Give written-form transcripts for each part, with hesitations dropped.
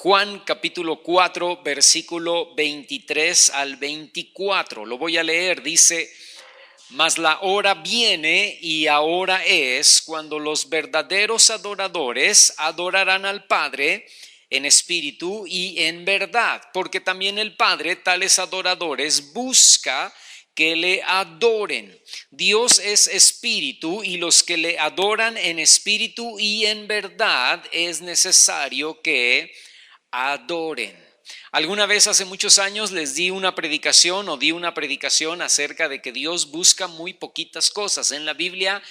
Juan capítulo 4, versículo 23 al 24. Lo voy a leer, dice: mas la hora viene y ahora es cuando los verdaderos adoradores adorarán al Padre en espíritu y en verdad, porque también el Padre tales adoradores busca que le adoren. Dios es espíritu y los que le adoran en espíritu y en verdad es necesario que adoren. Alguna vez hace muchos años les di una predicación acerca de que Dios busca muy poquitas cosas. En la Biblia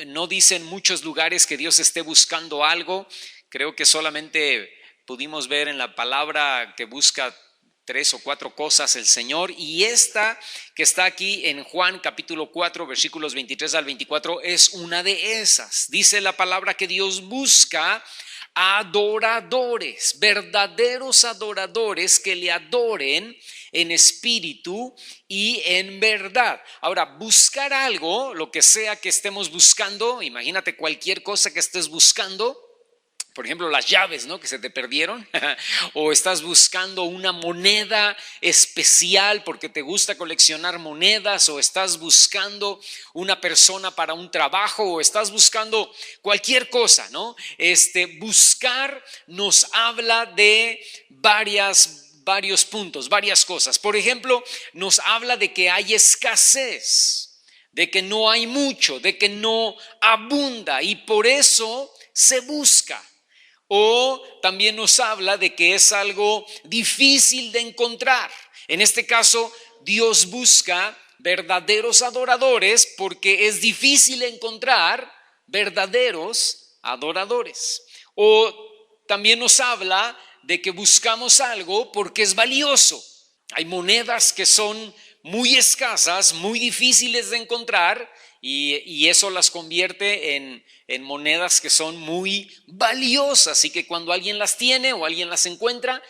no dice en muchos lugares que Dios esté buscando algo. Creo que solamente pudimos ver en la palabra que busca 3 o 4 cosas el Señor, y esta que está aquí en Juan capítulo 4 versículos 23 al 24 es una de esas. Dice la palabra que Dios busca adoradores, verdaderos adoradores que le adoren en espíritu y en verdad. Ahora, buscar algo, lo que sea que estemos buscando, imagínate cualquier cosa que estés buscando. Por ejemplo, las llaves, ¿no?, que se te perdieron, o estás buscando una moneda especial porque te gusta coleccionar monedas, o estás buscando una persona para un trabajo, o estás buscando cualquier cosa, ¿no? Buscar nos habla de varios puntos, varias cosas. Por ejemplo, nos habla de que hay escasez, de que no hay mucho, de que no abunda, y por eso se busca. O también nos habla de que es algo difícil de encontrar. En este caso, Dios busca verdaderos adoradores porque es difícil encontrar verdaderos adoradores. O también nos habla de que buscamos algo porque es valioso. Hay monedas que son muy escasas, muy difíciles de encontrar, y eso las convierte en monedas que son muy valiosas, y que cuando alguien las tiene o alguien las encuentra,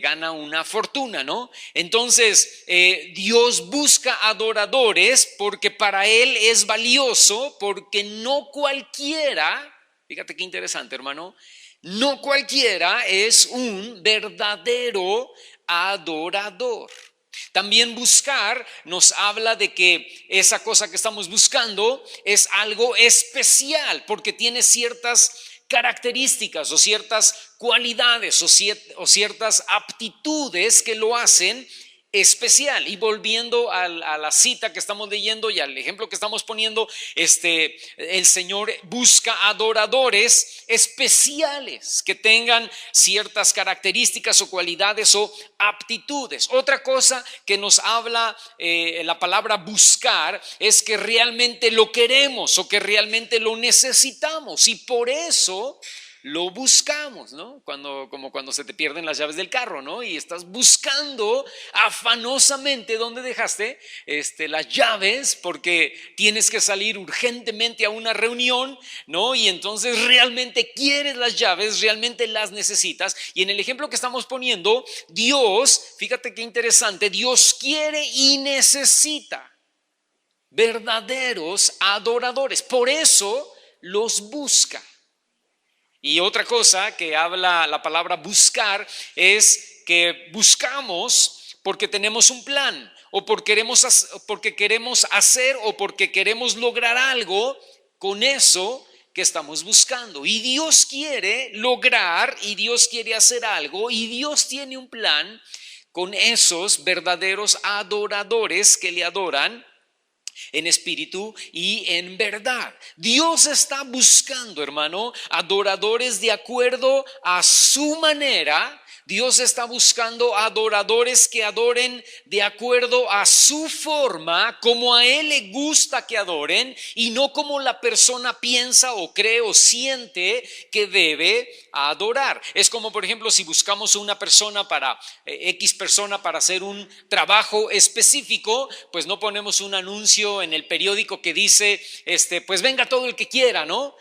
gana una fortuna, ¿no? Entonces, Dios busca adoradores porque para Él es valioso, porque no cualquiera, fíjate qué interesante, hermano, no cualquiera es un verdadero adorador. También buscar nos habla de que esa cosa que estamos buscando es algo especial porque tiene ciertas características o ciertas cualidades o ciertas aptitudes que lo hacen especial. Y volviendo a la cita que estamos leyendo y al ejemplo que estamos poniendo, el Señor busca adoradores especiales que tengan ciertas características o cualidades o aptitudes. Otra cosa que nos habla la palabra buscar es que realmente lo queremos o que realmente lo necesitamos, y por eso lo buscamos, ¿no? Como cuando se te pierden las llaves del carro, ¿no? Y estás buscando afanosamente dónde dejaste las llaves porque tienes que salir urgentemente a una reunión, ¿no? Y entonces realmente quieres las llaves, realmente las necesitas. Y en el ejemplo que estamos poniendo, Dios, fíjate qué interesante, Dios quiere y necesita verdaderos adoradores. Por eso los busca. Y otra cosa que habla la palabra buscar es que buscamos porque tenemos un plan, o porque queremos hacer o porque queremos lograr algo con eso que estamos buscando. Y Dios quiere lograr, y Dios quiere hacer algo, y Dios tiene un plan con esos verdaderos adoradores que le adoran en espíritu y en verdad. Dios está buscando, hermano, adoradores de acuerdo a su manera. Dios está buscando adoradores que adoren de acuerdo a su forma, como a Él le gusta que adoren, y no como la persona piensa o cree o siente que debe adorar. Es como, por ejemplo, si buscamos una persona para X persona para hacer un trabajo específico, pues no ponemos un anuncio en el periódico que dice, pues venga todo el que quiera, ¿no?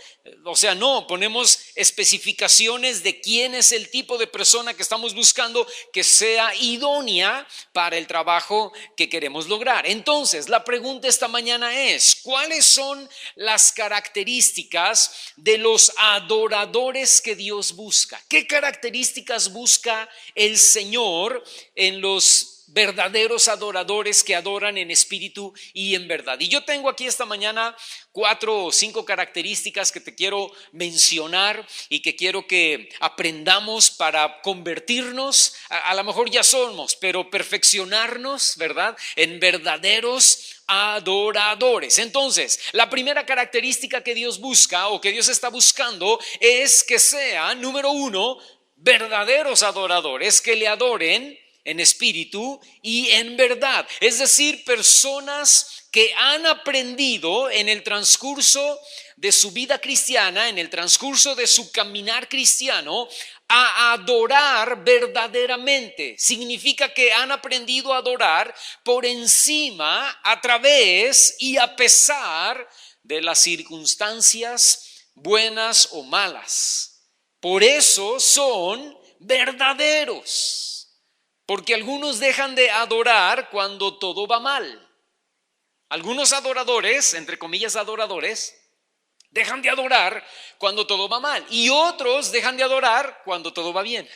O sea, no, ponemos especificaciones de quién es el tipo de persona que estamos buscando que sea idónea para el trabajo que queremos lograr. Entonces, la pregunta esta mañana es, ¿cuáles son las características de los adoradores que Dios busca? ¿Qué características busca el Señor en los verdaderos adoradores que adoran en espíritu y en verdad? Y yo tengo aquí esta mañana 4 o 5 características que te quiero mencionar y que quiero que aprendamos para convertirnos, a lo mejor ya somos, pero perfeccionarnos, ¿verdad?, en verdaderos adoradores. Entonces, la primera característica que Dios busca o que Dios está buscando es que sean, número 1, verdaderos adoradores, que le adoren en espíritu y en verdad. Es decir, personas que han aprendido en el transcurso de su vida cristiana, en el transcurso de su caminar cristiano, a adorar verdaderamente. Significa que han aprendido a adorar por encima, a través y a pesar de las circunstancias buenas o malas. Por eso son verdaderos. Porque algunos dejan de adorar cuando todo va mal. Algunos adoradores, entre comillas adoradores, dejan de adorar cuando todo va mal. Y otros dejan de adorar cuando todo va bien.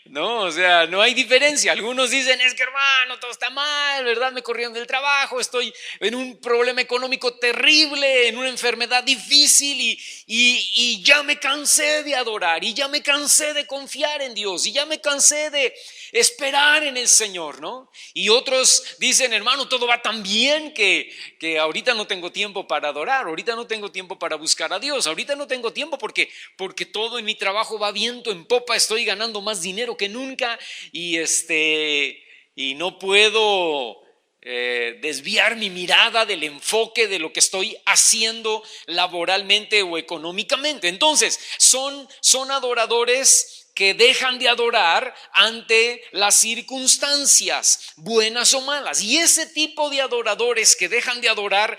No, o sea, no hay diferencia. Algunos dicen, es que hermano, todo está mal, ¿verdad? Me corrieron del trabajo, estoy en un problema económico terrible, en una enfermedad difícil y ya me cansé de adorar, y ya me cansé de confiar en Dios, y ya me cansé de esperar en el Señor, ¿no? Y otros dicen, hermano, todo va tan bien que ahorita no tengo tiempo para adorar, ahorita no tengo tiempo para buscar a Dios, ahorita no tengo tiempo porque todo en mi trabajo va viento en popa, estoy ganando más dinero que nunca y no puedo desviar mi mirada del enfoque de lo que estoy haciendo laboralmente o económicamente. Entonces, son adoradores que dejan de adorar ante las circunstancias, buenas o malas. Y ese tipo de adoradores que dejan de adorar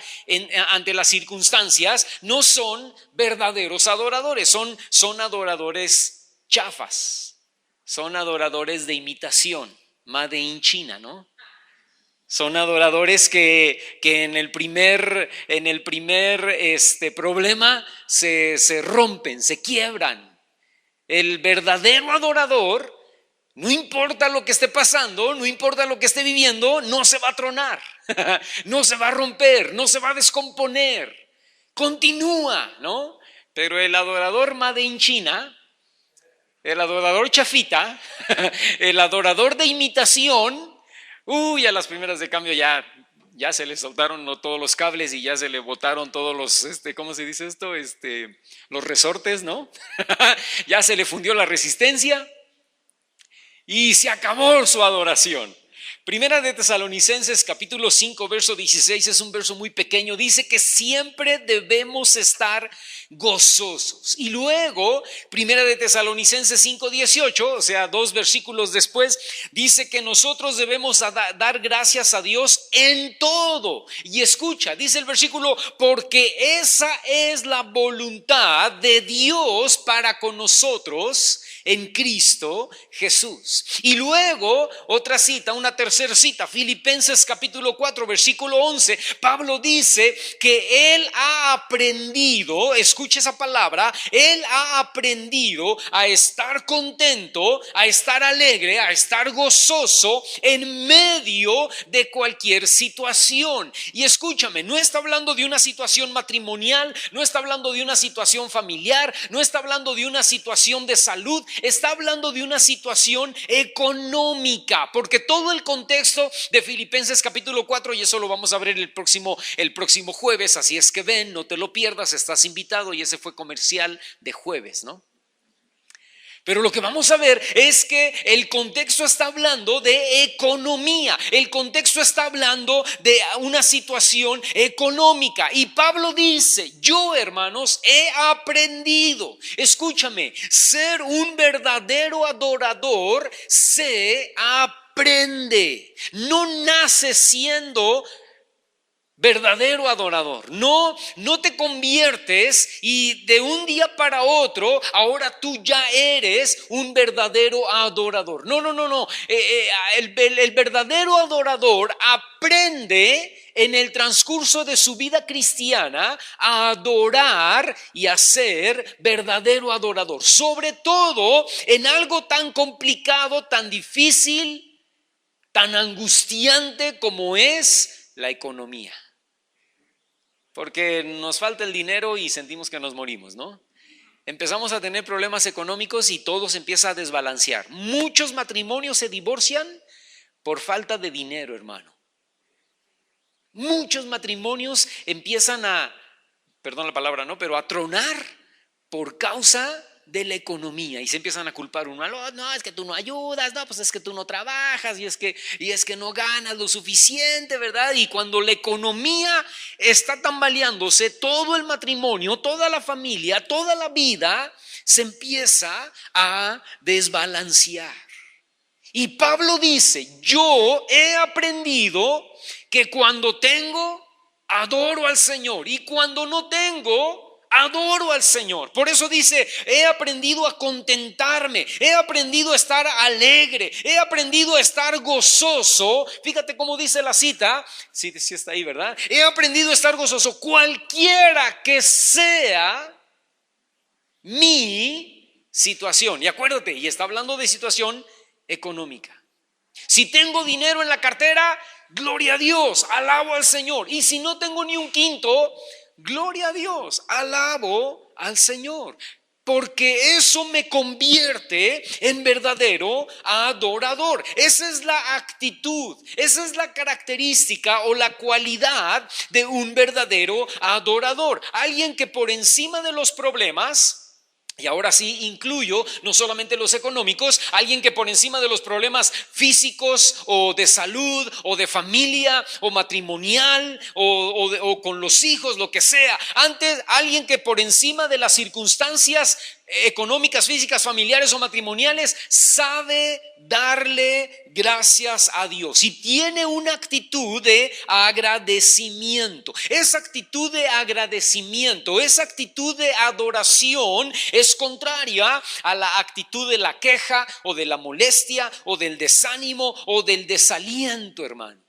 ante las circunstancias no son verdaderos adoradores, son adoradores chafas, son adoradores de imitación, made in China, ¿no? Son adoradores que en el primer problema se rompen, se quiebran. El verdadero adorador, no importa lo que esté pasando, no importa lo que esté viviendo, no se va a tronar, no se va a romper, no se va a descomponer, continúa, ¿no? Pero el adorador made in China, el adorador chafita, el adorador de imitación, a las primeras de cambio ya se le soltaron todos los cables y ya se le botaron todos los, ¿cómo se dice esto? Los resortes, ¿no? Ya se le fundió la resistencia y se acabó su adoración. Primera de Tesalonicenses capítulo 5 verso 16 es un verso muy pequeño, dice que siempre debemos estar gozosos. Y luego, Primera de Tesalonicenses 5, 18, o sea, 2 versículos después, dice que nosotros debemos dar gracias a Dios en todo. Y escucha, dice el versículo, porque esa es la voluntad de Dios para con nosotros en Cristo Jesús. Y luego otra cita, una tercera cita, Filipenses capítulo 4 versículo 11, Pablo dice que él ha aprendido, escuche esa palabra, él ha aprendido a estar contento, a estar alegre, a estar gozoso en medio de cualquier situación. Y escúchame, no está hablando de una situación matrimonial, no está hablando de una situación familiar, no está hablando de una situación de salud, está hablando de una situación económica, porque todo el contexto de Filipenses capítulo 4, y eso lo vamos a ver el próximo jueves, así es que ven, no te lo pierdas, estás invitado, y ese fue comercial de jueves, ¿no? Pero lo que vamos a ver es que el contexto está hablando de economía, el contexto está hablando de una situación económica. Y Pablo dice, yo hermanos he aprendido, escúchame, ser un verdadero adorador se aprende, no nace siendo verdadero adorador. No, no te conviertes y de un día para otro, ahora tú ya eres un verdadero adorador. No, no, no, no. El verdadero adorador aprende en el transcurso de su vida cristiana a adorar y a ser verdadero adorador. Sobre todo en algo tan complicado, tan difícil, tan angustiante como es la economía. Porque nos falta el dinero y sentimos que nos morimos, ¿no? Empezamos a tener problemas económicos y todo se empieza a desbalancear. Muchos matrimonios se divorcian por falta de dinero, hermano. Muchos matrimonios empiezan a, perdón la palabra, ¿no? Pero a tronar por causa de la economía y se empiezan a culpar uno al otro. No, es que tú no ayudas, no, pues es que tú no trabajas y es que no ganas lo suficiente, ¿verdad? Y cuando la economía está tambaleándose, todo el matrimonio, toda la familia, toda la vida se empieza a desbalancear. Y Pablo dice, yo he aprendido que cuando tengo, adoro al Señor, y cuando no tengo, adoro al Señor. Por eso dice, he aprendido a contentarme, he aprendido a estar alegre, he aprendido a estar gozoso. Fíjate cómo dice la cita, sí está ahí, ¿verdad? He aprendido a estar gozoso, cualquiera que sea mi situación. Y acuérdate, y está hablando de situación económica. Si tengo dinero en la cartera, gloria a Dios, alabo al Señor. Y si no tengo ni un quinto, gloria a Dios, alabo al Señor. Porque eso me convierte en verdadero adorador. Esa es la actitud, esa es la característica o la cualidad de un verdadero adorador. Alguien que por encima de los problemas, y ahora sí incluyo no solamente los económicos, alguien que por encima de los problemas físicos o de salud o de familia o matrimonial o con los hijos, lo que sea, antes alguien que por encima de las circunstancias económicas, físicas, familiares o matrimoniales sabe darle gracias a Dios y tiene una actitud de agradecimiento. Esa actitud de agradecimiento, esa actitud de adoración es contraria a la actitud de la queja o de la molestia o del desánimo o del desaliento, hermano.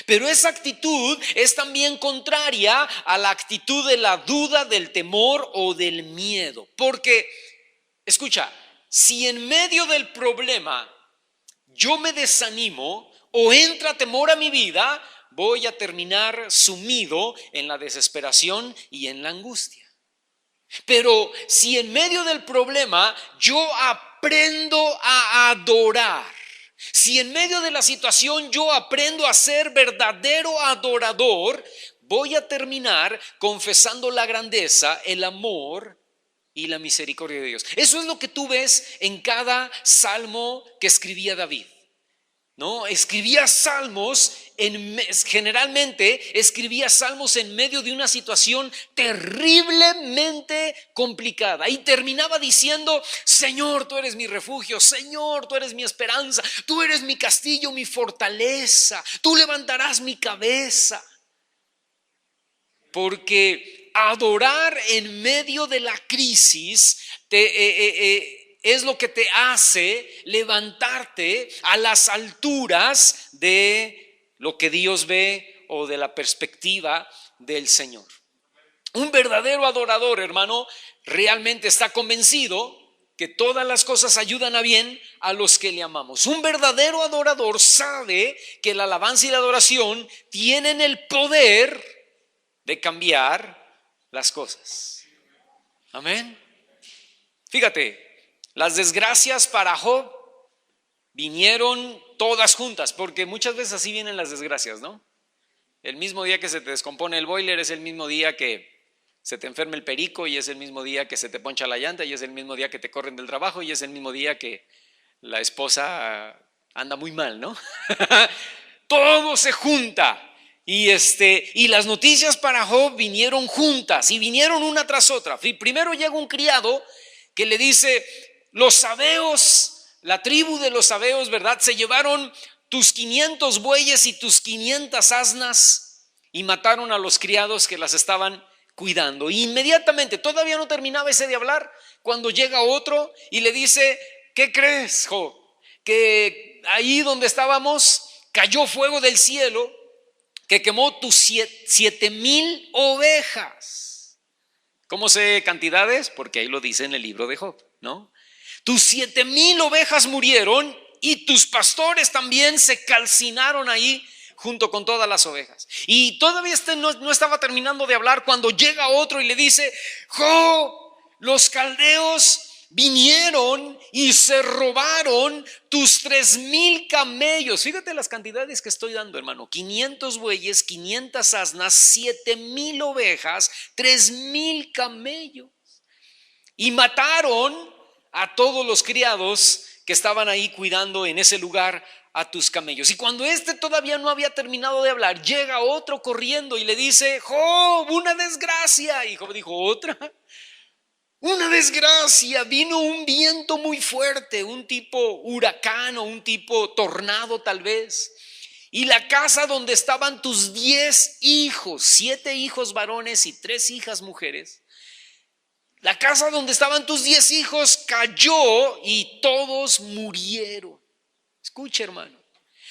Pero esa actitud es también contraria a la actitud de la duda, del temor o del miedo. Porque, escucha, si en medio del problema yo me desanimo o entra temor a mi vida, voy a terminar sumido en la desesperación y en la angustia. Pero si en medio del problema yo aprendo a adorar, si en medio de la situación yo aprendo a ser verdadero adorador, voy a terminar confesando la grandeza, el amor y la misericordia de Dios. Eso es lo que tú ves en cada salmo que escribía David. No, escribía salmos, generalmente escribía salmos en medio de una situación terriblemente complicada y terminaba diciendo: Señor, tú eres mi refugio, Señor, tú eres mi esperanza, tú eres mi castillo, mi fortaleza, tú levantarás mi cabeza. Porque adorar en medio de la crisis es lo que te hace levantarte a las alturas de lo que Dios ve o de la perspectiva del Señor. Un verdadero adorador, hermano, realmente está convencido que todas las cosas ayudan a bien a los que le amamos. Un verdadero adorador sabe que la alabanza y la adoración tienen el poder de cambiar las cosas. Amén. Fíjate, las desgracias para Job vinieron todas juntas, porque muchas veces así vienen las desgracias, ¿no? El mismo día que se te descompone el boiler es el mismo día que se te enferma el perico, y es el mismo día que se te poncha la llanta, y es el mismo día que te corren del trabajo, y es el mismo día que la esposa anda muy mal, ¿no? Todo se junta. Y las noticias para Job vinieron juntas y vinieron una tras otra. Primero llega un criado que le dice: los sabeos, la tribu de los sabeos, ¿verdad? Se llevaron tus 500 bueyes y tus 500 asnas y mataron a los criados que las estaban cuidando. Y inmediatamente, todavía no terminaba ese de hablar, cuando llega otro y le dice: ¿qué crees, Job? Que ahí donde estábamos cayó fuego del cielo que quemó tus 7,000 ovejas. ¿Cómo sé cantidades? Porque ahí lo dice en el libro de Job, ¿no? Tus 7,000 ovejas murieron y tus pastores también se calcinaron ahí junto con todas las ovejas. Y todavía no estaba terminando de hablar cuando llega otro y le dice: Job, los caldeos vinieron y se robaron tus 3,000 camellos. Fíjate las cantidades que estoy dando, hermano: 500 bueyes, 500 asnas, 7,000 ovejas, 3,000 camellos. Y mataron a todos los criados que estaban ahí cuidando en ese lugar a tus camellos. Y cuando este todavía no había terminado de hablar, llega otro corriendo y le dice: Job, una desgracia. Y Job dijo: ¿otra? Una desgracia, vino un viento muy fuerte, un tipo huracán o un tipo tornado tal vez. Y la casa donde estaban tus 10 hijos, 7 hijos varones y 3 hijas mujeres, la casa donde estaban tus 10 hijos cayó y todos murieron. Escucha, hermano.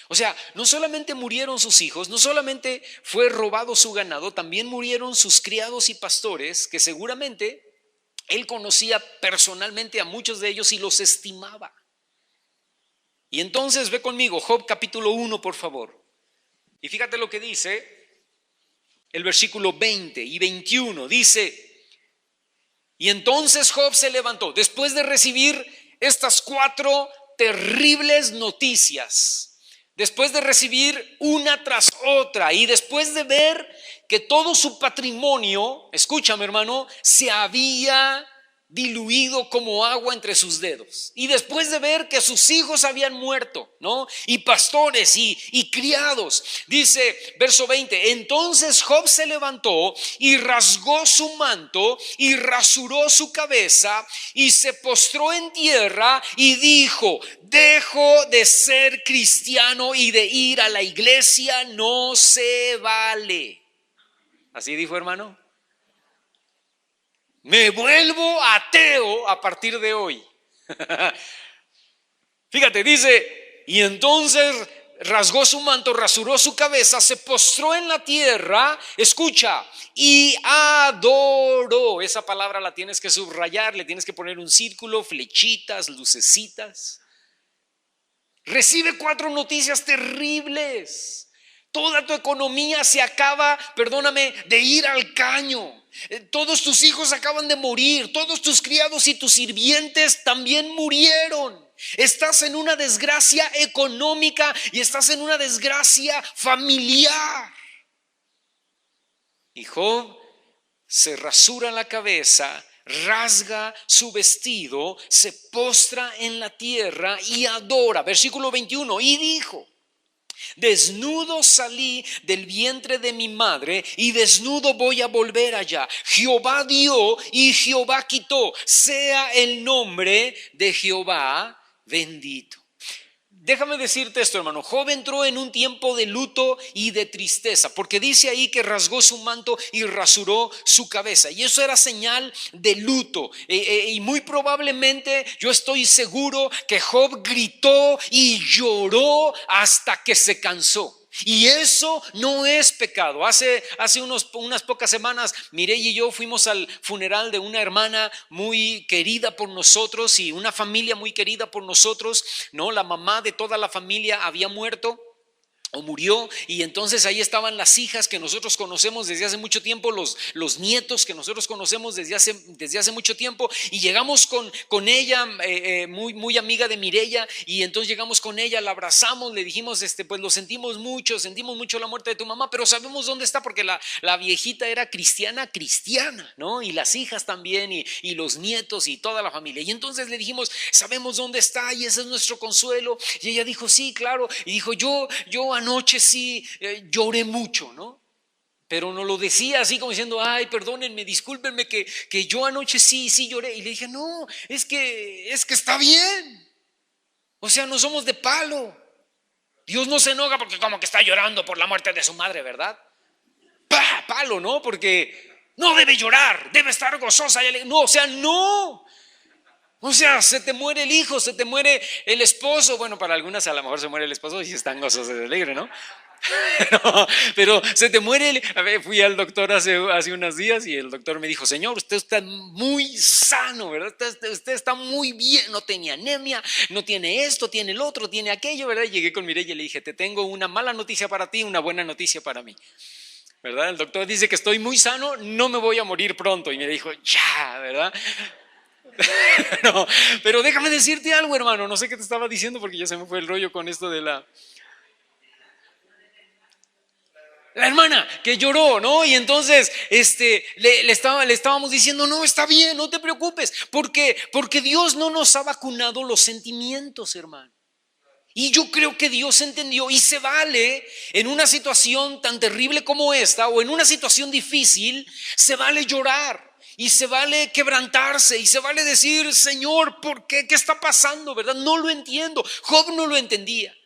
O sea, no solamente murieron sus hijos, no solamente fue robado su ganado, también murieron sus criados y pastores, que seguramente él conocía personalmente a muchos de ellos y los estimaba. Y entonces ve conmigo Job capítulo 1, por favor. Y fíjate lo que dice el versículo 20 y 21. Dice: y entonces Job se levantó después de recibir estas 4 terribles noticias, después de recibir una tras otra y después de ver que todo su patrimonio, escúchame, hermano, se había diluido como agua entre sus dedos, y después de ver que sus hijos habían muerto, ¿no? Y pastores y criados, dice verso 20: entonces Job se levantó y rasgó su manto y rasuró su cabeza y se postró en tierra y dijo: dejo de ser cristiano y de ir a la iglesia, no se vale. Así dijo, hermano: me vuelvo ateo a partir de hoy. Fíjate, dice: y entonces rasgó su manto, rasuró su cabeza, se postró en la tierra, escucha, y adoró. Esa palabra la tienes que subrayar, le tienes que poner un círculo, flechitas, lucecitas. Recibe 4 noticias terribles. Toda tu economía se acaba, perdóname, de ir al caño. Todos tus hijos acaban de morir. Todos tus criados y tus sirvientes también murieron. Estás en una desgracia económica y estás en una desgracia familiar. Y Job se rasura la cabeza, rasga su vestido, se postra en la tierra y adora. Versículo 21: y dijo: desnudo salí del vientre de mi madre y desnudo voy a volver allá. Jehová dio y Jehová quitó. Sea el nombre de Jehová bendito. Déjame decirte esto, hermano. Job entró en un tiempo de luto y de tristeza, porque dice ahí que rasgó su manto y rasuró su cabeza, y eso era señal de luto. Y muy probablemente, yo estoy seguro que Job gritó y lloró hasta que se cansó. Y eso no es pecado. Hace unas pocas semanas, Mireya y yo fuimos al funeral de una hermana muy querida por nosotros y una familia muy querida por nosotros, ¿no? La mamá de toda la familia había muerto o murió, y entonces ahí estaban las hijas que nosotros conocemos desde hace mucho tiempo, los nietos que nosotros conocemos desde hace mucho tiempo, y llegamos con ella, muy amiga de Mireya, y entonces llegamos con ella, la abrazamos, le dijimos, pues lo sentimos mucho la muerte de tu mamá, pero sabemos dónde está, porque la viejita era cristiana, ¿no? Y las hijas también, y los nietos y toda la familia. Y entonces le dijimos: sabemos dónde está y ese es nuestro consuelo. Y ella dijo: sí, claro. Y dijo: yo anoche sí lloré mucho, ¿no? Pero no lo decía así como diciendo: ay, perdónenme, discúlpenme que yo anoche sí lloré. Y le dije: no, es que está bien. O sea, no somos de palo. Dios no se enoja porque como que está llorando por la muerte de su madre, ¿verdad? palo, ¿no? Porque no debe llorar, debe estar gozosa. No, o sea, no. O sea, se te muere el hijo, se te muere el esposo. Bueno, para algunas a lo mejor se muere el esposo y están gozosos y alegres, ¿no? No, pero se te muere a ver, fui al doctor hace unos días y el doctor me dijo: señor, usted está muy sano, ¿verdad? Usted está muy bien, no tenía anemia, no tiene esto, tiene el otro, tiene aquello, ¿verdad? Y llegué con Mireya y le dije: te tengo una mala noticia para ti, una buena noticia para mí, ¿verdad? El doctor dice que estoy muy sano, no me voy a morir pronto. Y me dijo: ya, ¿verdad? No, pero déjame decirte algo, hermano, no sé qué te estaba diciendo porque ya se me fue el rollo con esto de la hermana que lloró, ¿no? Y entonces le estábamos diciendo: no, está bien, no te preocupes, porque Dios no nos ha vacunado los sentimientos, hermano. Y yo creo que Dios entendió y se vale en una situación tan terrible como esta o en una situación difícil, se vale llorar. Y se vale quebrantarse y se vale decir: Señor, ¿por qué? ¿Qué está pasando? ¿Verdad? No lo entiendo. Job no lo entendía.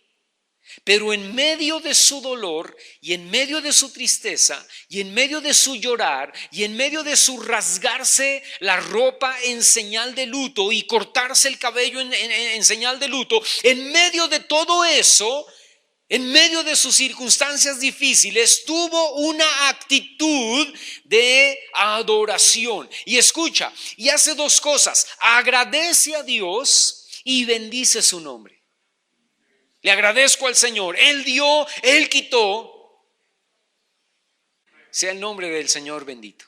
Pero en medio de su dolor y en medio de su tristeza y en medio de su llorar y en medio de su rasgarse la ropa en señal de luto y cortarse el cabello en señal de luto, en medio de todo eso, en medio de sus circunstancias difíciles, tuvo una actitud de adoración. Y escucha, y hace dos cosas: agradece a Dios y bendice su nombre. Le agradezco al Señor, Él dio, Él quitó. Sea el nombre del Señor bendito,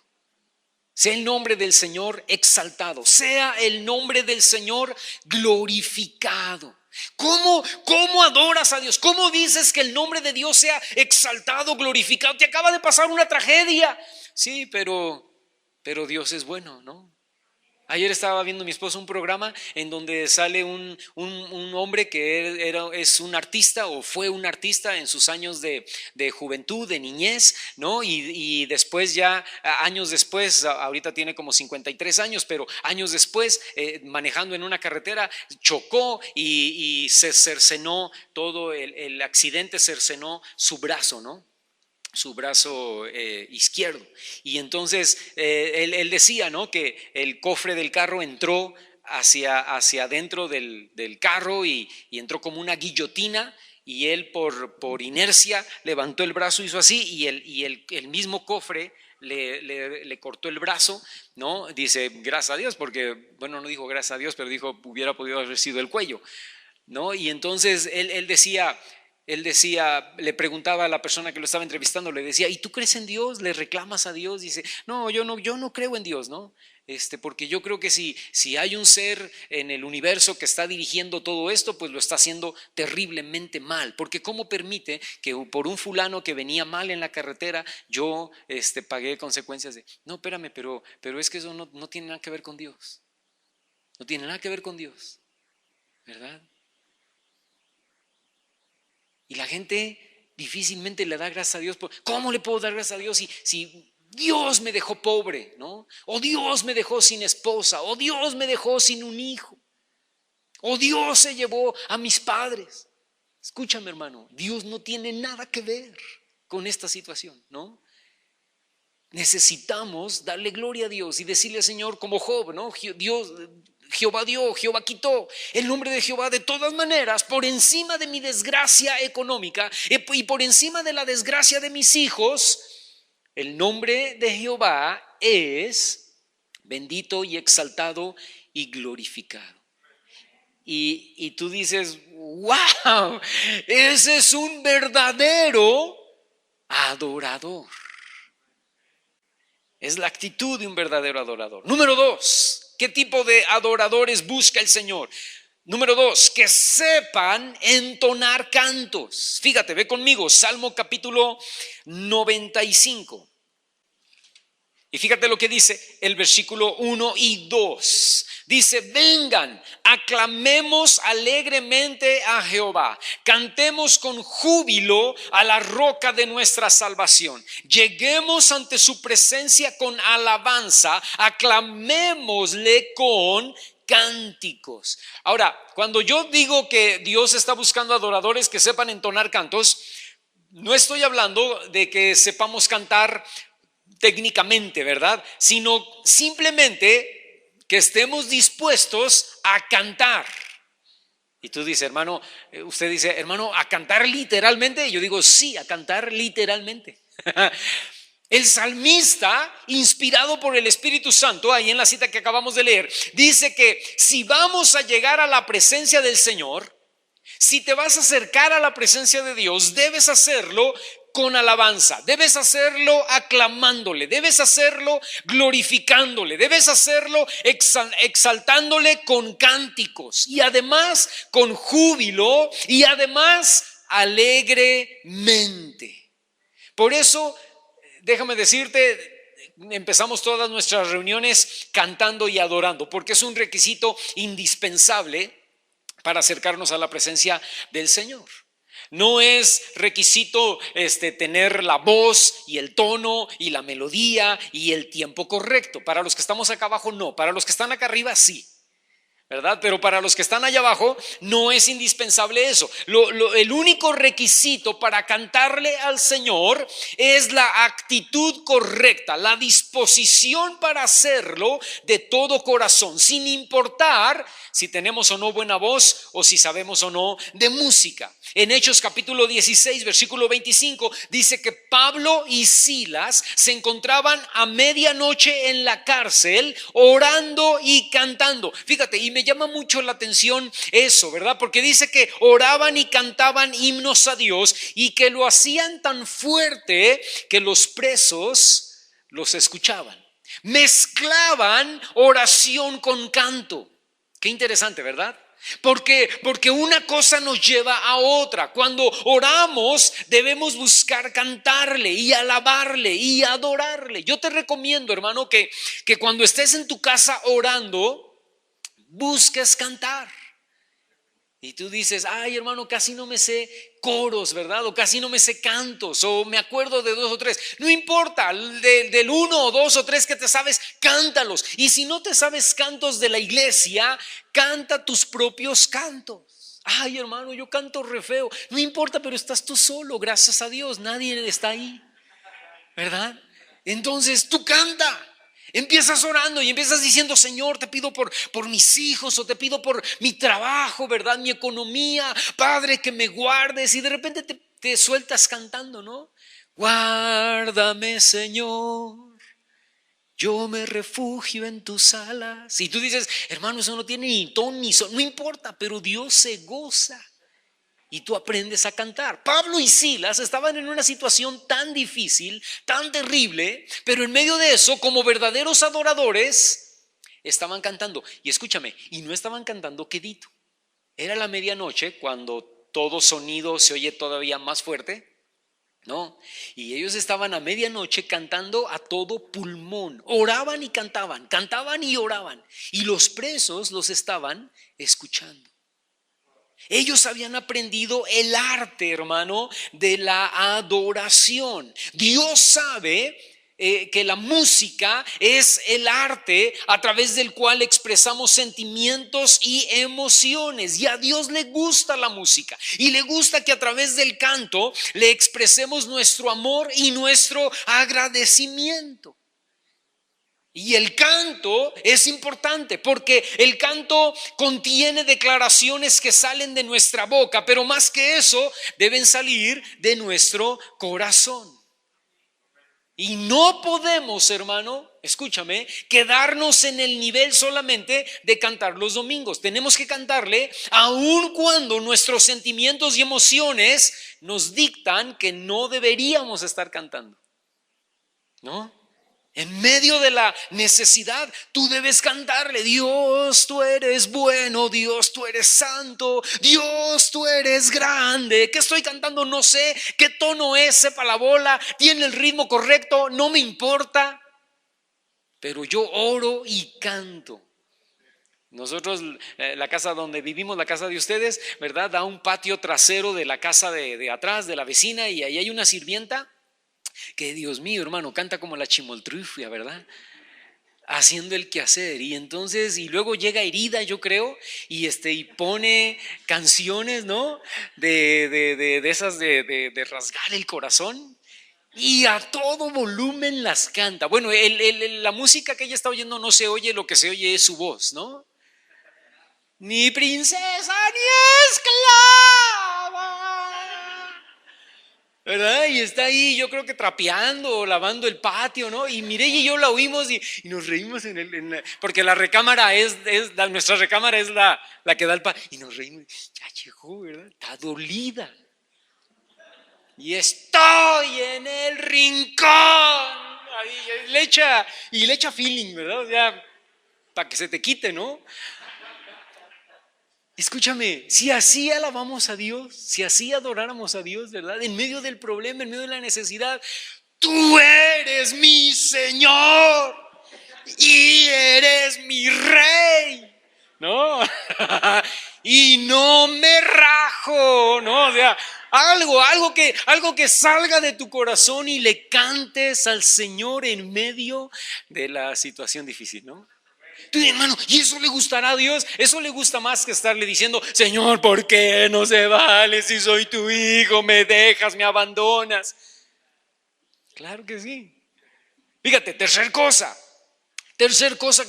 sea el nombre del Señor exaltado, sea el nombre del Señor glorificado. ¿Cómo adoras a Dios? ¿Cómo dices que el nombre de Dios sea exaltado, glorificado? Te acaba de pasar una tragedia. Sí, pero Dios es bueno, ¿no? Ayer estaba viendo mi esposo un programa en donde sale un hombre que es un artista o fue un artista en sus años de juventud, de niñez, ¿no? Y después ya, años después, ahorita tiene como 53 años, pero años después, manejando en una carretera, chocó y se cercenó todo el accidente, cercenó su brazo, ¿no? Su brazo izquierdo. Y entonces él decía, ¿no?, que el cofre del carro entró hacia adentro del carro y entró como una guillotina, y él por inercia levantó el brazo, hizo así, y el mismo cofre le cortó el brazo, ¿no? Dice: gracias a Dios, porque, bueno, no dijo gracias a Dios, pero dijo: hubiera podido haber sido el cuello, ¿no? Y entonces él decía, le preguntaba a la persona que lo estaba entrevistando, le decía: ¿y tú crees en Dios? ¿Le reclamas a Dios? Dice: no, yo no creo en Dios, ¿no? Porque yo creo que si hay un ser en el universo que está dirigiendo todo esto, pues lo está haciendo terriblemente mal, porque ¿cómo permite que por un fulano que venía mal en la carretera yo pagué consecuencias de? No, espérame, pero es que eso no tiene nada que ver con Dios, no tiene nada que ver con Dios, ¿verdad? Y la gente difícilmente le da gracias a Dios. ¿Cómo le puedo dar gracias a Dios si Dios me dejó pobre, ¿no? O Dios me dejó sin esposa, o Dios me dejó sin un hijo, o Dios se llevó a mis padres? Escúchame, hermano, Dios no tiene nada que ver con esta situación, ¿no? Necesitamos darle gloria a Dios y decirle: Señor, como Job, ¿no? Dios, Jehová dio, Jehová quitó. El nombre de Jehová, de todas maneras, por encima de mi desgracia económica y por encima de la desgracia de mis hijos, el nombre de Jehová es bendito y exaltado y glorificado. Y tú dices: wow, ese es un verdadero adorador. Es la actitud de un verdadero adorador. Número 2, ¿qué tipo de adoradores busca el Señor? Número 2, que sepan entonar cantos. Fíjate, ve conmigo, Salmo capítulo 95. Y fíjate lo que dice el versículo 1 y 2. Dice: vengan, aclamemos alegremente a Jehová, cantemos con júbilo a la roca de nuestra salvación, lleguemos ante su presencia con alabanza, aclamémosle con cánticos. Ahora, cuando yo digo que Dios está buscando adoradores que sepan entonar cantos, no estoy hablando de que sepamos cantar técnicamente, ¿verdad? Sino simplemente que estemos dispuestos a cantar. Y tú dices, hermano, usted dice, hermano, ¿a cantar literalmente? Y yo digo, sí, a cantar literalmente. El salmista, inspirado por el Espíritu Santo, ahí en la cita que acabamos de leer, dice que si vamos a llegar a la presencia del Señor, si te vas a acercar a la presencia de Dios, debes hacerlo con alabanza, debes hacerlo aclamándole, debes hacerlo glorificándole, debes hacerlo exaltándole con cánticos y además con júbilo y además alegremente. Por eso, déjame decirte, empezamos todas nuestras reuniones cantando y adorando, porque es un requisito indispensable para acercarnos a la presencia del Señor. No es requisito tener la voz y el tono y la melodía y el tiempo correcto. Para los que estamos acá abajo, no. Para los que están acá arriba, sí. ¿Verdad? Pero para los que están allá abajo no es indispensable eso. El único requisito para cantarle al Señor es la actitud correcta, la disposición para hacerlo de todo corazón, sin importar si tenemos o no buena voz o si sabemos o no de música. En Hechos capítulo 16, versículo 25, dice que Pablo y Silas se encontraban a medianoche en la cárcel orando y cantando. Fíjate, y me llama mucho la atención eso, ¿verdad? Porque dice que oraban y cantaban himnos a Dios y que lo hacían tan fuerte que los presos los escuchaban. Mezclaban oración con canto. Qué interesante, ¿verdad? Porque una cosa nos lleva a otra. Cuando oramos debemos buscar cantarle y alabarle y adorarle. Yo te recomiendo, hermano, que cuando estés en tu casa orando, busques cantar. Y tú dices, ay, hermano, casi no me sé coros, ¿verdad? O casi no me sé cantos, o me acuerdo de 2 o 3. No importa, del 1 o 2 o 3 que te sabes, cántalos. Y si no te sabes cantos de la iglesia, canta tus propios cantos. Ay, hermano, yo canto re feo. No importa, pero estás tú solo, gracias a Dios, nadie está ahí, ¿verdad? Entonces tú canta. Empiezas orando y empiezas diciendo, Señor, te pido por mis hijos, o te pido por mi trabajo, ¿verdad? Mi economía, Padre, que me guardes. Y de repente te sueltas cantando, ¿no? Guárdame, Señor, yo me refugio en tus alas. Y tú dices, hermano, eso no tiene ni ton ni son. No importa, pero Dios se goza. Y tú aprendes a cantar. Pablo y Silas estaban en una situación tan difícil, tan terrible, pero en medio de eso, como verdaderos adoradores, estaban cantando. Y escúchame, y no estaban cantando quedito. Era la medianoche cuando todo sonido se oye todavía más fuerte, ¿no? Y ellos estaban a medianoche cantando a todo pulmón. Oraban y cantaban, cantaban y oraban. Y los presos los estaban escuchando. Ellos habían aprendido el arte, hermano, de la adoración. Dios sabe que la música es el arte a través del cual expresamos sentimientos y emociones. Y a Dios le gusta la música y le gusta que a través del canto le expresemos nuestro amor y nuestro agradecimiento. Y el canto es importante porque el canto contiene declaraciones que salen de nuestra boca, pero más que eso deben salir de nuestro corazón. Y no podemos, hermano, escúchame, quedarnos en el nivel solamente de cantar los domingos. Tenemos que cantarle aun cuando nuestros sentimientos y emociones nos dictan que no deberíamos estar cantando, ¿no? En medio de la necesidad, tú debes cantarle: Dios, tú eres bueno, Dios, tú eres santo, Dios, tú eres grande. ¿Qué estoy cantando? No sé. ¿Qué tono es? Sepa la bola, tiene el ritmo correcto, no me importa. Pero yo oro y canto. Nosotros, la casa donde vivimos, la casa de ustedes, ¿verdad? Da un patio trasero de la casa de atrás, de la vecina, y ahí hay una sirvienta que, Dios mío, hermano, canta como la chimoltrufia, ¿verdad? Haciendo el quehacer. Y entonces, y luego llega herida, yo creo, y pone canciones, ¿no? De esas de rasgar el corazón. y a todo volumen las canta. Bueno, la música que ella está oyendo no se oye, lo que se oye es su voz, ¿no? Ni princesa ni esclava, ¿verdad? Y está ahí, yo creo que trapeando o lavando el patio, ¿no? Y Mireya y yo la oímos y nos reímos porque la recámara nuestra recámara es la que da el patio. Y nos reímos, ya llegó, ¿verdad? Está dolida. Y estoy en el rincón. Ahí, le echa feeling, ¿verdad? O sea, para que se te quite, ¿no? Escúchame, si así alabamos a Dios, si así adoráramos a Dios, ¿verdad? En medio del problema, en medio de la necesidad, tú eres mi Señor y eres mi Rey, ¿no? Y no me rajo, ¿no? O sea, algo que salga de tu corazón y le cantes al Señor en medio de la situación difícil, ¿no? Tú, hermano, ¿y eso le gustará a Dios? Eso le gusta más que estarle diciendo, Señor, ¿por qué no se vale si soy tu hijo? Me dejas, me abandonas. Claro que sí. Fíjate, tercer cosa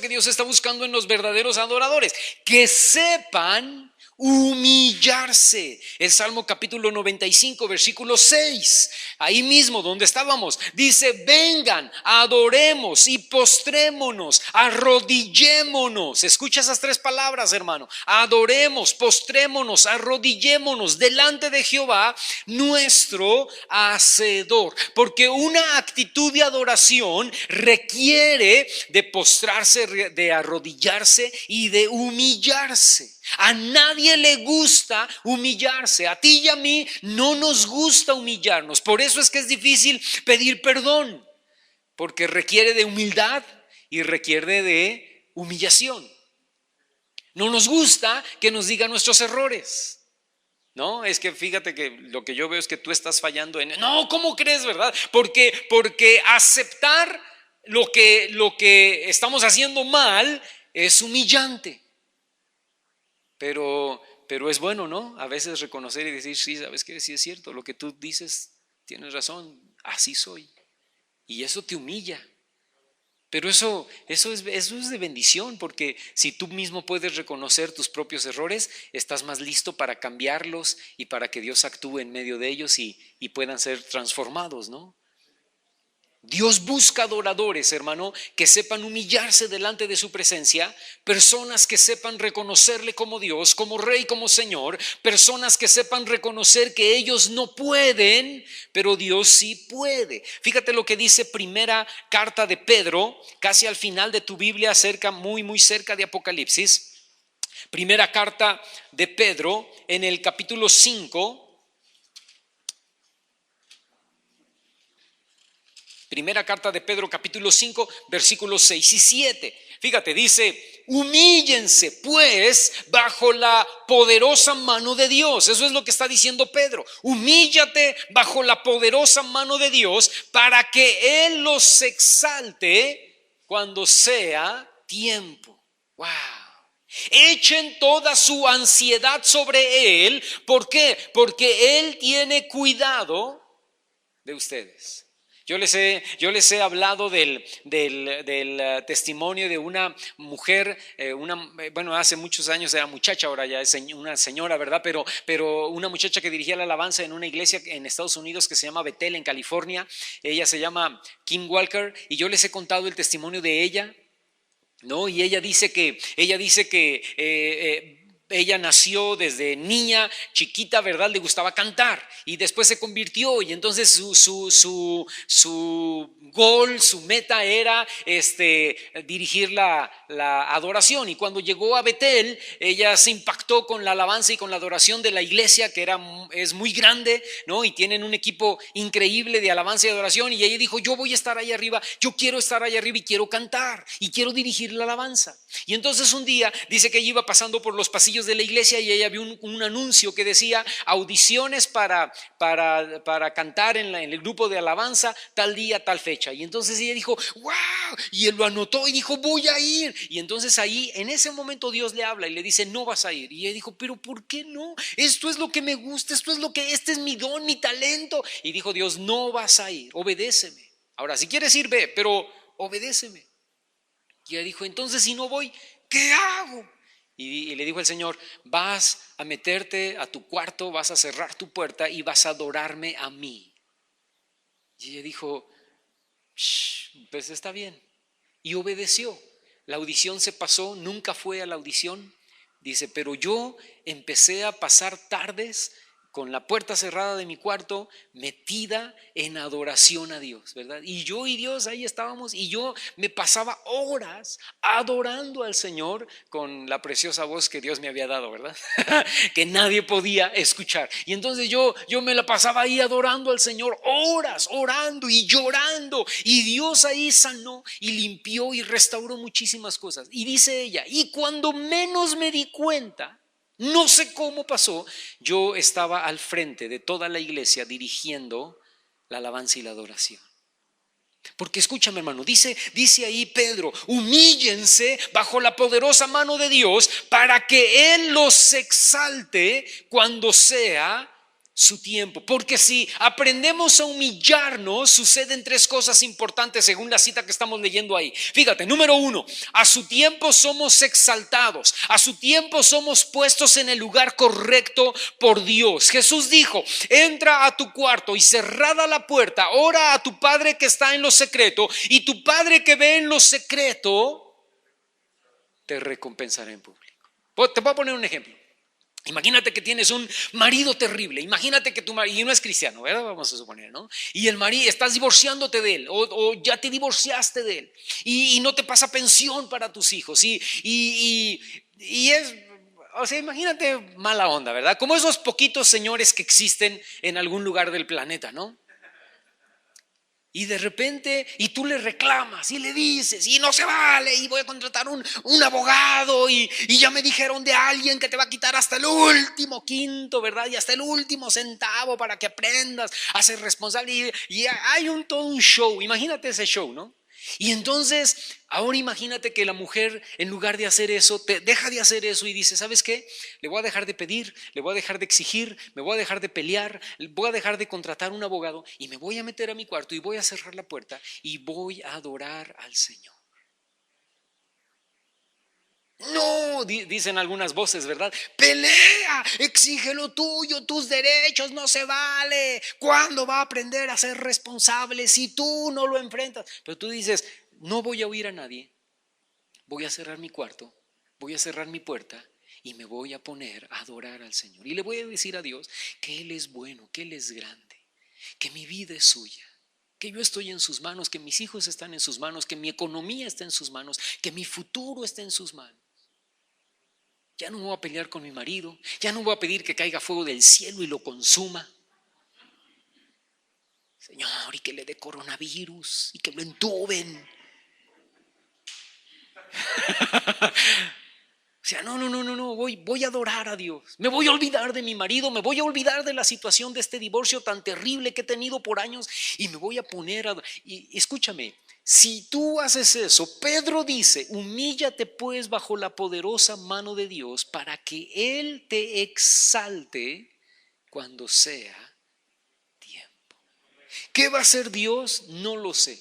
que Dios está buscando en los verdaderos adoradores, que sepan humillarse. El Salmo capítulo 95, versículo 6, ahí mismo donde estábamos, dice: vengan, adoremos y postrémonos, arrodillémonos. Escucha esas tres palabras, hermano: adoremos, postrémonos, arrodillémonos delante de Jehová nuestro Hacedor. Porque una actitud de adoración requiere de postrarse, de arrodillarse y de humillarse. A nadie le gusta humillarse. A ti y a mí no nos gusta humillarnos. Por eso es que es difícil pedir perdón, porque requiere de humildad y requiere de humillación. No nos gusta que nos digan nuestros errores. No, es que fíjate que lo que yo veo es que tú estás fallando en... No, ¿cómo crees, verdad? Porque aceptar lo que estamos haciendo mal es humillante. Pero es bueno, ¿no? A veces reconocer y decir, sí, ¿sabes qué? Sí es cierto, lo que tú dices, tienes razón, así soy. Y eso te humilla. Pero eso es de bendición, porque si tú mismo puedes reconocer tus propios errores, estás más listo para cambiarlos y para que Dios actúe en medio de ellos y puedan ser transformados, ¿no? Dios busca adoradores, hermano, que sepan humillarse delante de su presencia, personas que sepan reconocerle como Dios, como Rey, como Señor, personas que sepan reconocer que ellos no pueden, pero Dios sí puede. Fíjate lo que dice primera carta de Pedro, casi al final de tu Biblia, muy cerca de Apocalipsis. Primera carta de Pedro, en el capítulo 5. Primera carta de Pedro, capítulo 5, versículos 6 y 7. Fíjate, dice: humíllense pues bajo la poderosa mano de Dios. Eso es lo que está diciendo Pedro. Humíllate bajo la poderosa mano de Dios para que Él los exalte cuando sea tiempo. Wow. Echen toda su ansiedad sobre Él. ¿Por qué? Porque Él tiene cuidado de ustedes. Yo les he hablado del testimonio de una mujer, bueno, hace muchos años era muchacha, ahora ya es una señora, ¿verdad? Pero una muchacha que dirigía la alabanza en una iglesia en Estados Unidos que se llama Bethel, en California. Ella se llama Kim Walker, y yo les he contado el testimonio de ella, ¿no? Y ella dice que ella nació desde niña, chiquita, ¿verdad? Le gustaba cantar y después se convirtió, y entonces su gol, su meta era dirigir la adoración. Y cuando llegó a Bethel, ella se impactó con la alabanza y con la adoración de la iglesia, que es muy grande, ¿no? Y tienen un equipo increíble de alabanza y adoración. Y ella dijo: yo voy a estar ahí arriba, yo quiero estar ahí arriba y quiero cantar y quiero dirigir la alabanza. Y entonces un día dice que ella iba pasando por los pasillos pasillos de la iglesia y ella vio un anuncio que decía audiciones para cantar en el grupo de alabanza tal día, tal fecha. Y entonces ella dijo, wow, y él lo anotó y dijo, voy a ir. Y entonces ahí, en ese momento Dios le habla y le dice, no vas a ir. Y ella dijo, pero ¿por qué no? Esto es lo que me gusta, este es mi don, mi talento. Y dijo Dios, no vas a ir, obedéceme. Ahora, si quieres ir, ve, pero obedéceme. Y ella dijo, entonces si no voy, ¿qué hago? Y le dijo el Señor, vas a meterte a tu cuarto, vas a cerrar tu puerta y vas a adorarme a mí. Y ella dijo, pues está bien. Y obedeció. La audición se pasó, nunca fue a la audición. Dice, pero yo empecé a pasar tardes con la puerta cerrada de mi cuarto, metida en adoración a Dios, ¿verdad? Y yo y Dios ahí estábamos y yo me pasaba horas adorando al Señor con la preciosa voz que Dios me había dado, ¿verdad? Que nadie podía escuchar. Y entonces yo me la pasaba ahí adorando al Señor, horas, orando y llorando. Y Dios ahí sanó y limpió y restauró muchísimas cosas. Y dice ella, y cuando menos me di cuenta, no sé cómo pasó, yo estaba al frente de toda la iglesia dirigiendo la alabanza y la adoración. Porque escúchame, hermano, dice ahí Pedro, humíllense bajo la poderosa mano de Dios para que Él los exalte cuando sea su tiempo. Porque si aprendemos a humillarnos, suceden tres cosas importantes según la cita que estamos leyendo ahí. Fíjate, número uno, a su tiempo somos exaltados, a su tiempo somos puestos en el lugar correcto por Dios. Jesús dijo, entra a tu cuarto y cerrada la puerta, ora a tu Padre que está en lo secreto, y tu Padre que ve en lo secreto te recompensará en público. Te voy a poner un ejemplo. Imagínate que tienes un marido terrible, imagínate que tu marido, y no es cristiano, ¿verdad? Vamos a suponer, ¿no? Y el marido, estás divorciándote de él o ya te divorciaste de él y no te pasa pensión para tus hijos y es, o sea, imagínate mala onda, ¿verdad? Como esos poquitos señores que existen en algún lugar del planeta, ¿no? Y de repente, y tú le reclamas y le dices, y no se vale, y voy a contratar un abogado, y ya me dijeron de alguien que te va a quitar hasta el último quinto, ¿verdad? Y hasta el último centavo para que aprendas a ser responsable. Y hay todo un show, imagínate ese show, ¿no? Y entonces, ahora imagínate que la mujer, en lugar de hacer eso, deja de hacer eso y dice, ¿sabes qué? Le voy a dejar de pedir, le voy a dejar de exigir, me voy a dejar de pelear, voy a dejar de contratar un abogado y me voy a meter a mi cuarto y voy a cerrar la puerta y voy a adorar al Señor. No, dicen algunas voces, ¿verdad? Pelea, exige lo tuyo, tus derechos, no se vale. ¿Cuándo va a aprender a ser responsable si tú no lo enfrentas? Pero tú dices, no voy a oír a nadie, voy a cerrar mi cuarto, voy a cerrar mi puerta y me voy a poner a adorar al Señor. Y le voy a decir a Dios que Él es bueno, que Él es grande, que mi vida es suya, que yo estoy en sus manos, que mis hijos están en sus manos, que mi economía está en sus manos, que mi futuro está en sus manos. Ya no voy a pelear con mi marido, ya no voy a pedir que caiga fuego del cielo y lo consuma. Señor, y que le dé coronavirus y que lo entuben. O sea, no, voy a adorar a Dios. Me voy a olvidar de mi marido, me voy a olvidar de la situación de este divorcio tan terrible que he tenido por años y me voy a poner a... Y escúchame, si tú haces eso, Pedro dice, humíllate pues bajo la poderosa mano de Dios para que Él te exalte cuando sea tiempo. ¿Qué va a hacer Dios? No lo sé.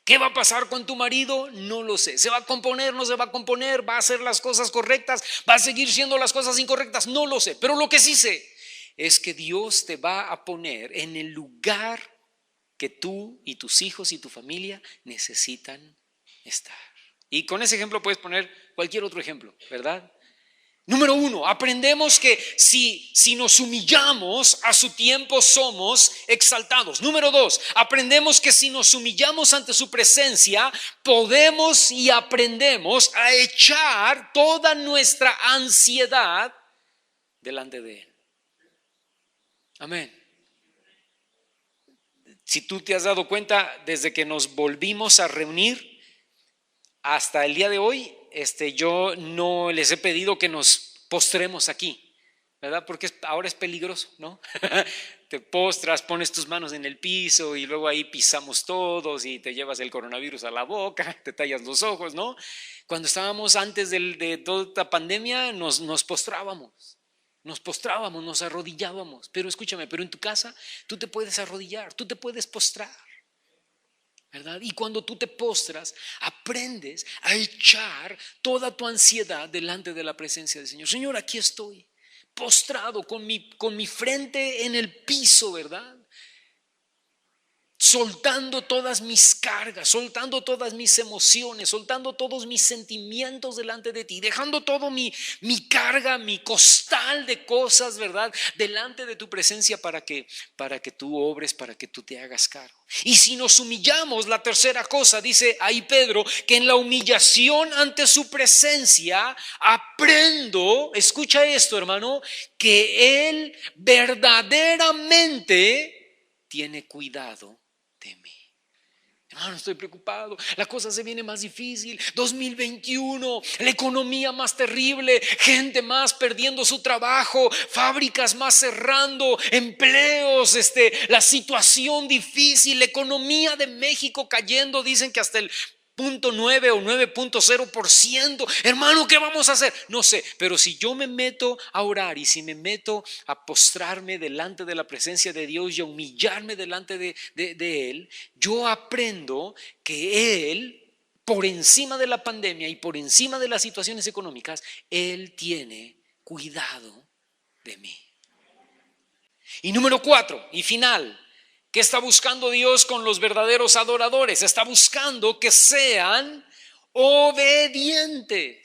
¿Qué va a pasar con tu marido? No lo sé. ¿Se va a componer? ¿No se va a componer? ¿Va a hacer las cosas correctas? ¿Va a seguir siendo las cosas incorrectas? No lo sé. Pero lo que sí sé es que Dios te va a poner en el lugar que tú y tus hijos y tu familia necesitan estar. Y con ese ejemplo puedes poner cualquier otro ejemplo, ¿verdad? Número uno, aprendemos que si nos humillamos, a su tiempo somos exaltados. Número dos, aprendemos que si nos humillamos ante su presencia, podemos y aprendemos a echar toda nuestra ansiedad delante de Él. Amén. Si tú te has dado cuenta, desde que nos volvimos a reunir hasta el día de hoy, yo no les he pedido que nos postremos aquí, ¿verdad? Porque ahora es peligroso, ¿no? Te postras, pones tus manos en el piso y luego ahí pisamos todos y te llevas el coronavirus a la boca, te tallas los ojos, ¿no? Cuando estábamos antes de toda esta pandemia nos postrábamos. Nos postrábamos, nos arrodillábamos. Pero escúchame, pero en tu casa tú te puedes arrodillar, tú te puedes postrar, ¿verdad? Y cuando tú te postras, aprendes a echar toda tu ansiedad delante de la presencia del Señor. Señor, aquí estoy, postrado con mi frente en el piso, ¿verdad? Soltando todas mis cargas, soltando todas mis emociones, soltando todos mis sentimientos delante de ti, dejando todo mi carga, mi costal de cosas, ¿verdad? Delante de tu presencia para que tú obres, para que tú te hagas cargo. Y si nos humillamos, la tercera cosa, dice ahí Pedro, que en la humillación ante su presencia aprendo, escucha esto, hermano, que Él verdaderamente tiene cuidado de mí. Hermano, estoy preocupado, la cosa se viene más difícil, 2021, la economía más terrible, gente más perdiendo su trabajo, fábricas más cerrando, empleos, la situación difícil, la economía de México cayendo, dicen que hasta el 0.9 o 9.0%. Hermano, ¿qué vamos a hacer? No sé, pero si yo me meto a orar y si me meto a postrarme delante de la presencia de Dios y a humillarme delante de Él, yo aprendo que Él, por encima de la pandemia y por encima de las situaciones económicas, Él tiene cuidado de mí. Y número 4 y final, ¿qué está buscando Dios con los verdaderos adoradores? Está buscando que sean obedientes.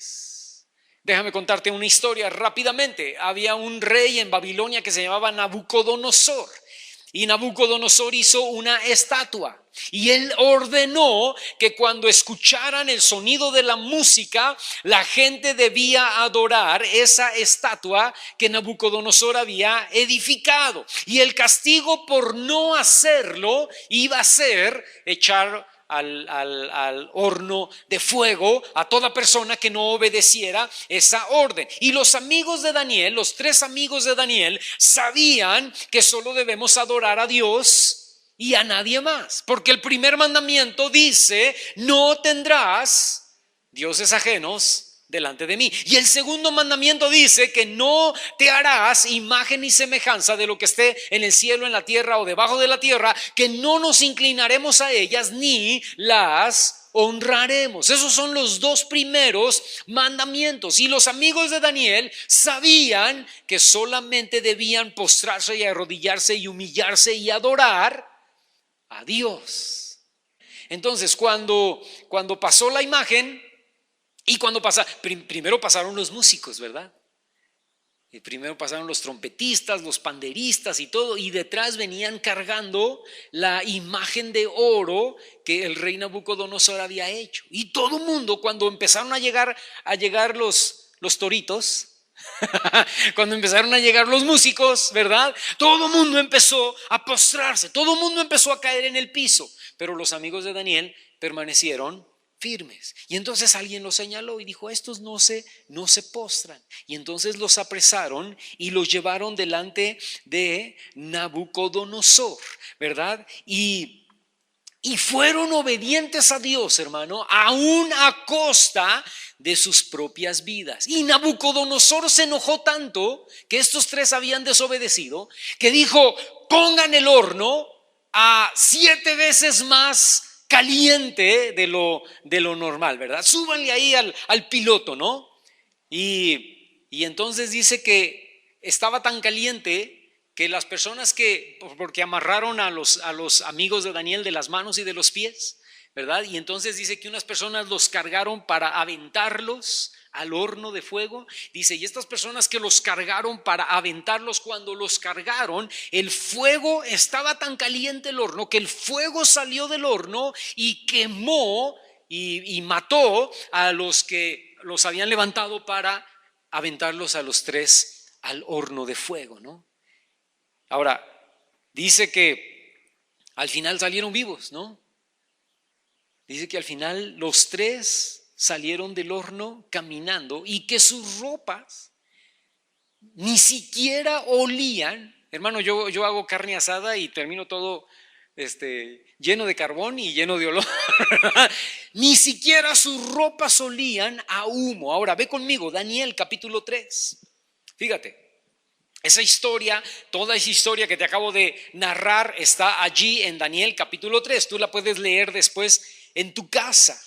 Déjame contarte una historia rápidamente. Había un rey en Babilonia que se llamaba Nabucodonosor. Y Nabucodonosor hizo una estatua y él ordenó que cuando escucharan el sonido de la música, la gente debía adorar esa estatua que Nabucodonosor había edificado. Y el castigo por no hacerlo iba a ser echar al horno de fuego a toda persona que no obedeciera esa orden. Y los amigos de Daniel, los 3 amigos de Daniel, sabían que solo debemos adorar a Dios y a nadie más, porque el primer mandamiento dice: no tendrás dioses ajenos delante de mí. Y el segundo mandamiento dice que no te harás imagen ni semejanza de lo que esté en el cielo, en la tierra o debajo de la tierra, que no nos inclinaremos a ellas ni las honraremos. Esos son los 2 primeros mandamientos. Y los amigos de Daniel sabían que solamente debían postrarse y arrodillarse y humillarse y adorar a Dios. Entonces, cuando pasó la imagen, y cuando primero pasaron los músicos, ¿verdad? Y primero pasaron los trompetistas, los panderistas y todo, y detrás venían cargando la imagen de oro que el rey Nabucodonosor había hecho. Y todo el mundo, cuando empezaron a llegar los toritos, cuando empezaron a llegar los músicos, ¿verdad? Todo el mundo empezó a postrarse, todo el mundo empezó a caer en el piso, pero los amigos de Daniel permanecieron firmes. Y entonces alguien los señaló y dijo: estos no se postran. Y entonces los apresaron y los llevaron delante de Nabucodonosor, ¿verdad? Y fueron obedientes a Dios, hermano, aún a costa de sus propias vidas. Y Nabucodonosor se enojó tanto que estos 3 habían desobedecido, que dijo: pongan el horno a 7 veces más caliente de lo normal, ¿verdad? Súbanle ahí al piloto, ¿no? Y entonces dice que estaba tan caliente que las personas porque amarraron a los amigos de Daniel de las manos y de los pies, ¿verdad? Y entonces dice que unas personas los cargaron para aventarlos al horno de fuego. Dice: y estas personas que los cargaron para aventarlos, cuando los cargaron, el fuego estaba tan caliente, el horno, que el fuego salió del horno y quemó y mató a los que los habían levantado para aventarlos a los 3 al horno de fuego, ¿no? Ahora, dice que al final salieron vivos, ¿no? Dice que al final los 3 salieron del horno caminando y que sus ropas ni siquiera olían. Hermano, yo hago carne asada y termino todo lleno de carbón y lleno de olor. Ni siquiera sus ropas olían a humo. Ahora ve conmigo, Daniel capítulo 3. Fíjate. Esa historia, toda esa historia que te acabo de narrar está allí en Daniel capítulo 3. Tú la puedes leer después en tu casa.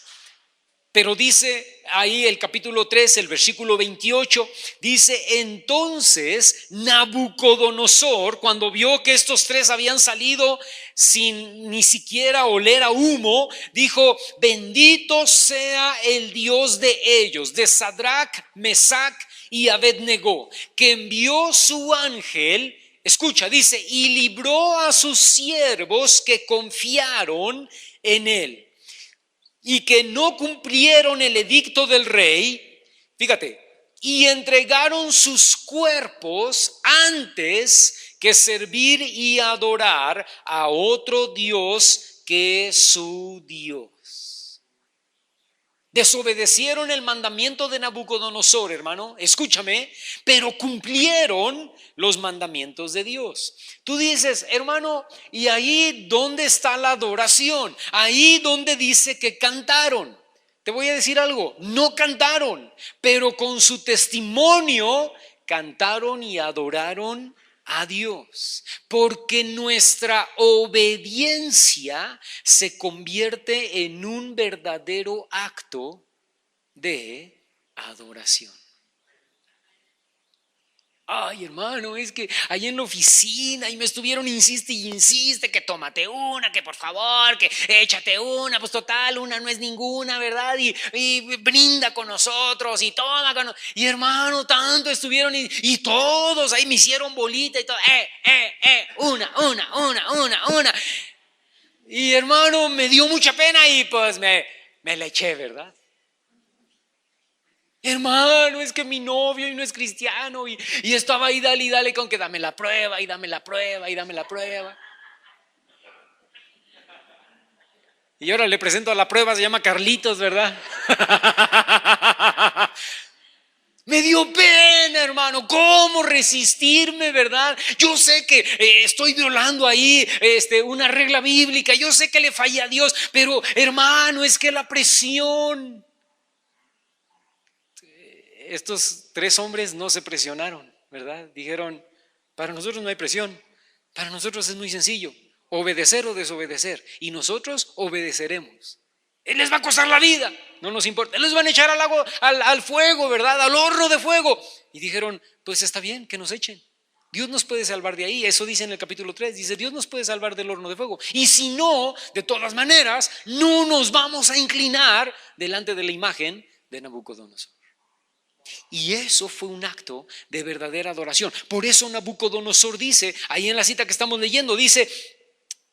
Pero dice ahí el capítulo 3, el versículo 28, dice: entonces Nabucodonosor, cuando vio que estos tres habían salido sin ni siquiera oler a humo, dijo: bendito sea el Dios de ellos, de Sadrach, Mesach y Abednego, que envió su ángel. Escucha, dice: y libró a sus siervos que confiaron en él y que no cumplieron el edicto del rey. Fíjate, y entregaron sus cuerpos antes que servir y adorar a otro Dios que su Dios. Desobedecieron el mandamiento de Nabucodonosor, hermano, escúchame, pero cumplieron los mandamientos de Dios. Tú dices, hermano, ¿y ahí dónde está la adoración? Ahí donde dice que cantaron. Te voy a decir algo, no cantaron, pero con su testimonio cantaron y adoraron a Dios, porque nuestra obediencia se convierte en un verdadero acto de adoración. Ay, hermano, es que ahí en la oficina y me estuvieron insiste y insiste que tómate una, que por favor, que échate una, pues total, una no es ninguna, ¿verdad? Y brinda con nosotros y toma con nosotros. Y hermano, tanto estuvieron y todos ahí me hicieron bolita y todo, una. Y hermano, me dio mucha pena y pues me la eché, ¿verdad? Hermano, es que mi novio y no es cristiano y estaba ahí dale y dale con que dame la prueba y dame la prueba y dame la prueba. Y ahora le presento a la prueba, se llama Carlitos, ¿verdad? Me dio pena, hermano, ¿cómo resistirme, verdad? Yo sé que estoy violando ahí una regla bíblica, yo sé que le fallé a Dios, pero hermano, es que la presión. Estos tres hombres no se presionaron, ¿verdad? Dijeron, para nosotros no hay presión, para nosotros es muy sencillo, obedecer o desobedecer, y nosotros obedeceremos. Él les va a costar la vida, no nos importa, les van a echar al fuego, ¿verdad? Al horno de fuego. Y dijeron, pues está bien, que nos echen. Dios nos puede salvar de ahí, eso dice en el capítulo 3, dice Dios nos puede salvar del horno de fuego. Y si no, de todas maneras, no nos vamos a inclinar delante de la imagen de Nabucodonosor. Y eso fue un acto de verdadera adoración. Por eso Nabucodonosor dice, ahí en la cita que estamos leyendo, dice,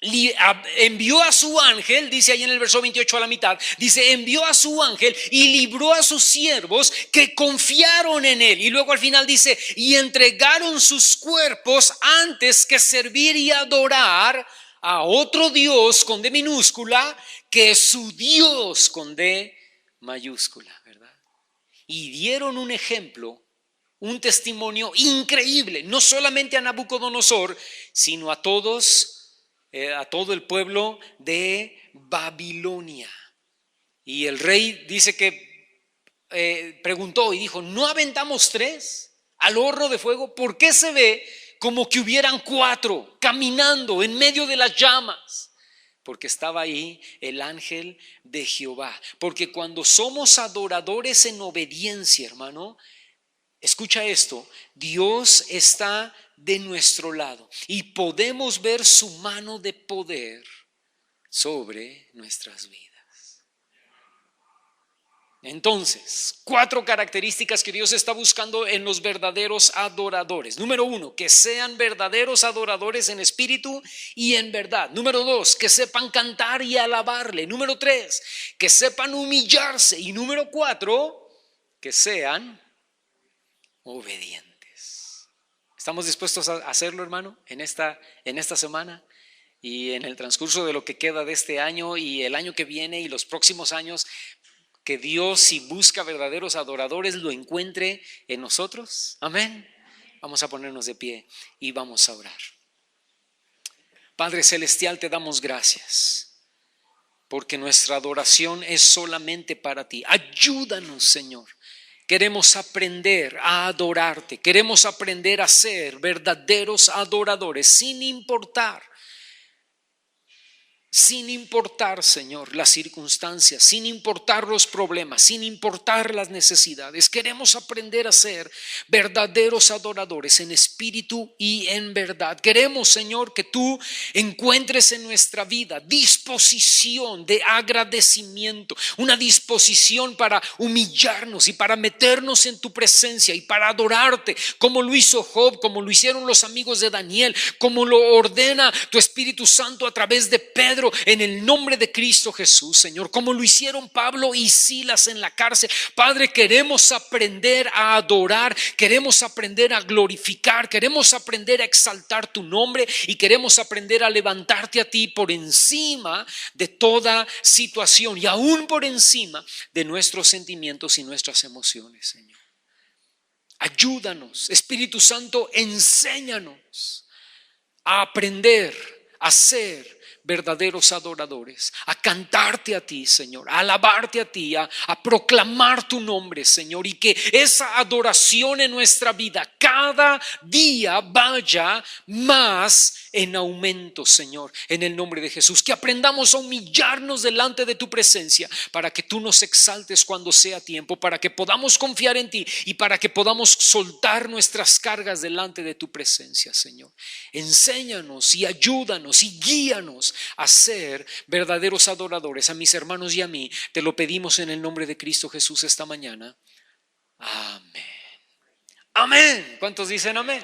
envió a su ángel, dice ahí en el verso 28 a la mitad, dice, envió a su ángel y libró a sus siervos que confiaron en él. Y luego al final dice, y entregaron sus cuerpos antes que servir y adorar a otro Dios con D minúscula que su Dios con D mayúscula, ¿verdad? Y dieron un ejemplo, un testimonio increíble, no solamente a Nabucodonosor, sino a todos, a todo el pueblo de Babilonia. Y el rey dice que preguntó y dijo, ¿no aventamos tres al horno de fuego? ¿Por qué se ve como que hubieran cuatro caminando en medio de las llamas? Porque estaba ahí el ángel de Jehová. Porque cuando somos adoradores en obediencia, hermano, escucha esto, Dios está de nuestro lado y podemos ver su mano de poder sobre nuestras vidas. Entonces, cuatro características que Dios está buscando en los verdaderos adoradores. Número 1, que sean verdaderos adoradores en espíritu y en verdad. Número 2, que sepan cantar y alabarle. Número 3, que sepan humillarse. Y número 4, que sean obedientes. ¿Estamos dispuestos a hacerlo, hermano, en esta semana? Y en el transcurso de lo que queda de este año y el año que viene y los próximos años, que Dios, si busca verdaderos adoradores, lo encuentre en nosotros. Amén. Vamos a ponernos de pie y vamos a orar. Padre Celestial, te damos gracias porque nuestra adoración es solamente para ti. Ayúdanos, Señor. Queremos aprender a adorarte. Queremos aprender a ser verdaderos adoradores sin importar, Señor, las circunstancias, sin importar los problemas, sin importar las necesidades. Queremos aprender a ser verdaderos adoradores en espíritu y en verdad. Queremos, Señor, que tú encuentres en nuestra vida disposición de agradecimiento, una disposición para humillarnos y para meternos en tu presencia y para adorarte, como lo hizo Job, como lo hicieron los amigos de Daniel, como lo ordena tu Espíritu Santo a través de Pedro, en el nombre de Cristo Jesús, Señor, como lo hicieron Pablo y Silas en la cárcel. Padre, queremos aprender a adorar, queremos aprender a glorificar, queremos aprender a exaltar tu nombre y queremos aprender a levantarte a ti por encima de toda situación y aún por encima de nuestros sentimientos y nuestras emociones, Señor. Ayúdanos, Espíritu Santo, enséñanos a aprender a ser verdaderos adoradores, a cantarte a ti, Señor, a alabarte a ti, a proclamar tu nombre, Señor, y que esa adoración en nuestra vida cada día vaya más en aumento, Señor, en el nombre de Jesús. Que aprendamos a humillarnos delante de tu presencia para que tú nos exaltes cuando sea tiempo, para que podamos confiar en ti y para que podamos soltar nuestras cargas delante de tu presencia, Señor. Enséñanos y ayúdanos y guíanos a ser verdaderos adoradores. A mis hermanos y a mí te lo pedimos en el nombre de Cristo Jesús esta mañana. Amén. Amén. ¿Cuántos dicen amén?